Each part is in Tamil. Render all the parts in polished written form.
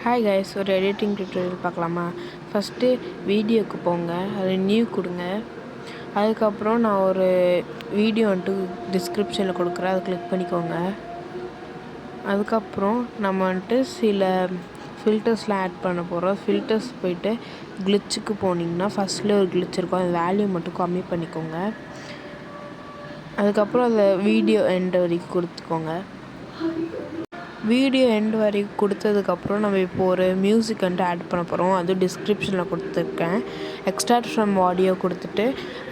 ஹாய் கைஸ், ஒரு எடிட்டிங் டியூட்டோரியல் பார்க்கலாமா? ஃபஸ்ட்டு வீடியோக்கு போங்க, அது நியூ கொடுங்க. அதுக்கப்புறம் நான் ஒரு வீடியோ வந்துட்டு டிஸ்கிரிப்ஷனில் கொடுக்குறேன், அதை கிளிக் பண்ணிக்கோங்க. அதுக்கப்புறம் நம்ம வந்துட்டு சில ஃபில்டர்ஸ்லாம் ஆட் பண்ண போகிறோம். ஃபில்டர்ஸ் போய்ட்டு கிளிச்சுக்கு போனீங்கன்னா ஃபஸ்ட்டில் ஒரு கிளிச் இருக்கும், அந்த வேல்யூ மட்டும் கம்மி பண்ணிக்கோங்க. அதுக்கப்புறம் அந்த வீடியோ எண்ட் வரைக்கும் கொடுத்துக்கோங்க. வீடியோ எண்ட் வரைக்கும் கொடுத்ததுக்கப்புறம் நம்ம இப்போ ஒரு மியூசிக் வந்துட்டு ஆட் பண்ண போகிறோம். அதுவும் டிஸ்கிரிப்ஷனில் கொடுத்துருக்கேன். எக்ஸ்ட்ராக்ட் ஃப்ரம் ஆடியோ கொடுத்துட்டு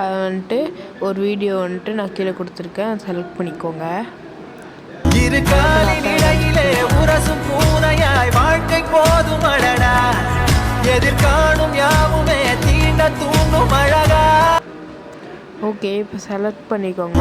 அது வந்துட்டு ஒரு வீடியோ வந்துட்டு நான் கீழே கொடுத்துருக்கேன், அதை செலக்ட் பண்ணிக்கோங்க. ஓகே, இப்போ செலக்ட் பண்ணிக்கோங்க.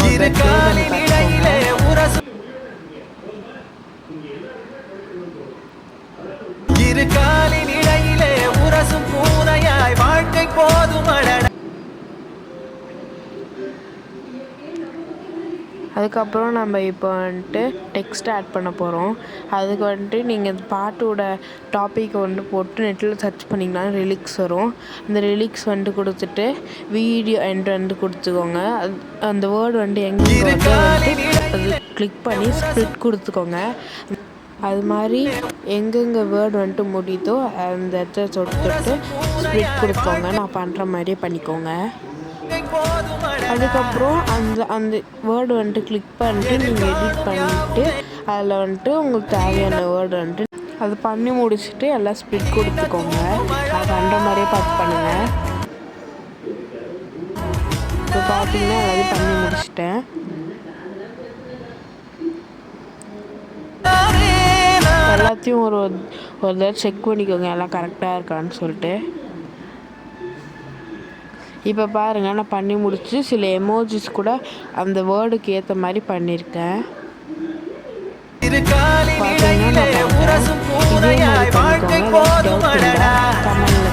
அதுக்கப்புறம் நம்ம இப்போ வந்துட்டு டெக்ஸ்ட் ஆட் பண்ண போகிறோம். அதுக்கு வந்துட்டு நீங்கள் இந்த பாட்டோட டாப்பிக்கை வந்துட்டு போட்டு நெட்டில் சர்ச் பண்ணிங்கன்னா ரிலிக்ஸ் வரும். அந்த ரிலிக்ஸ் வந்துட்டு கொடுத்துட்டு வீடியோ எண்ட் வந்து கொடுத்துக்கோங்க. அந்த வேர்டு வந்துட்டு எங்கே அது கிளிக் பண்ணி ஸ்ப்ளிட் கொடுத்துக்கோங்க. அது மாதிரி எங்கெங்கே வேர்டு வந்துட்டு முடியுதோ அந்த இடத்த தொட்டு ஸ்ப்ளிட் கொடுத்துக்கோங்க. நான் பண்ணுற மாதிரியே பண்ணிக்கோங்க. அதுக்கப்புறம் அந்த வேர்டு வந்துட்டு கிளிக் பண்ணிட்டு நீங்கள் எடிட் பண்ணிவிட்டு அதில் வந்துட்டு உங்களுக்கு தேவையான வேர்டு வந்துட்டு அது பண்ணி முடிச்சுட்டு எல்லாம் ஸ்ப்ளிட் கொடுத்துக்கோங்க. நான் பண்ணுற மாதிரியே பார்த்து பண்ணுங்கள். இப்போ பார்த்தீங்கன்னா எல்லாத்தையும் பண்ணி முடிச்சிட்டேன். எல்லாத்தையும் ஒரு தடவை செக் பண்ணிக்கோங்க எல்லாம் கரெக்டாக இருக்கான்னு சொல்லிட்டு. இப்போ பாருங்கள், நான் பண்ணி முடிச்சு சில எமோஜிஸ் கூட அந்த வேர்டுக்கு ஏற்ற மாதிரி பண்ணியிருக்கேன். பார்த்தீங்கன்னா நான் பண்ணுறேன். இதே மாதிரி பண்ணிக்கோங்க. கமெண்ட்ல